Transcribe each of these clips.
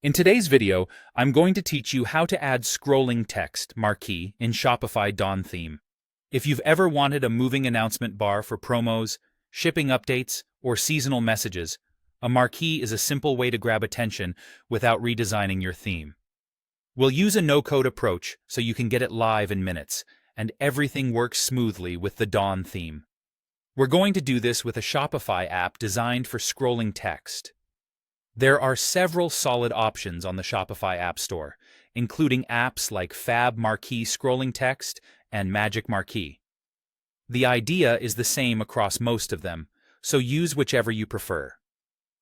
In today's video, I'm going to teach you how to add scrolling text, Marquee, in Shopify Dawn theme. If you've ever wanted a moving announcement bar for promos, shipping updates, or seasonal messages, a marquee is a simple way to grab attention without redesigning your theme. We'll use a no-code approach so you can get it live in minutes, and everything works smoothly with the Dawn theme. We're going to do this with a Shopify app designed for scrolling text. There are several solid options on the Shopify App Store, including apps like Fab Marquee Scrolling Text and Magic Marquee. The idea is the same across most of them, so use whichever you prefer.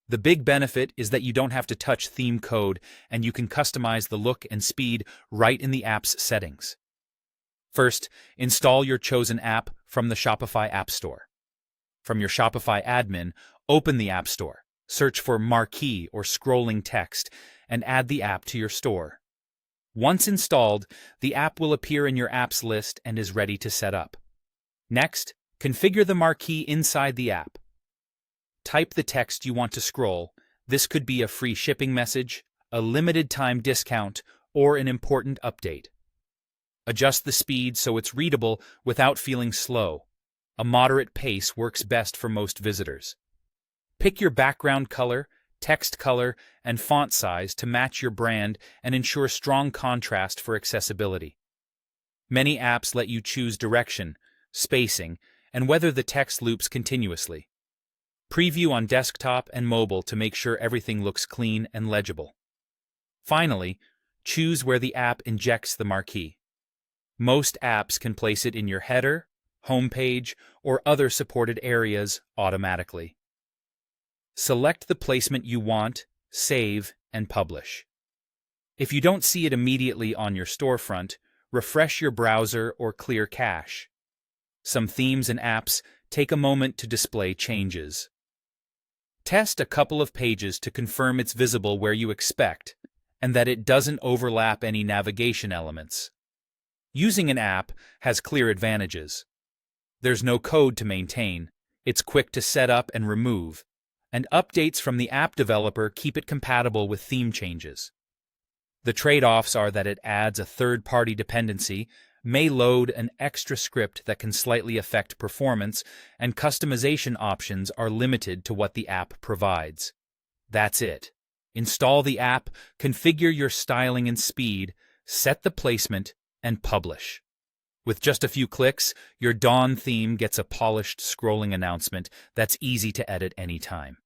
The big benefit is that you don't have to touch theme code and you can customize the look and speed right in the app's settings. First, install your chosen app from the Shopify App Store. From your Shopify admin, open the App Store. Search for Marquee or scrolling text and add the app to your store. Once installed, the app will appear in your apps list and is ready to set up. Next, configure the marquee inside the app. Type the text you want to scroll. This could be a free shipping message, a limited time discount, or an important update. Adjust the speed so it's readable without feeling slow. A moderate pace works best for most visitors. Pick your background color, text color, and font size to match your brand and ensure strong contrast for accessibility. Many apps let you choose direction, spacing, and whether the text loops continuously. Preview on desktop and mobile to make sure everything looks clean and legible. Finally, choose where the app injects the marquee. Most apps can place it in your header, homepage, or other supported areas automatically. Select the placement you want, save, and publish. If you don't see it immediately on your storefront, refresh your browser or clear cache. Some themes and apps take a moment to display changes. Test a couple of pages to confirm it's visible where you expect and that it doesn't overlap any navigation elements. Using an app has clear advantages. There's no code to maintain, it's quick to set up and remove, and updates from the app developer keep it compatible with theme changes. The trade-offs are that it adds a third-party dependency, may load an extra script that can slightly affect performance, and customization options are limited to what the app provides. That's it. Install the app, configure your styling and speed, set the placement, and publish. With just a few clicks, your Dawn theme gets a polished scrolling announcement that's easy to edit anytime.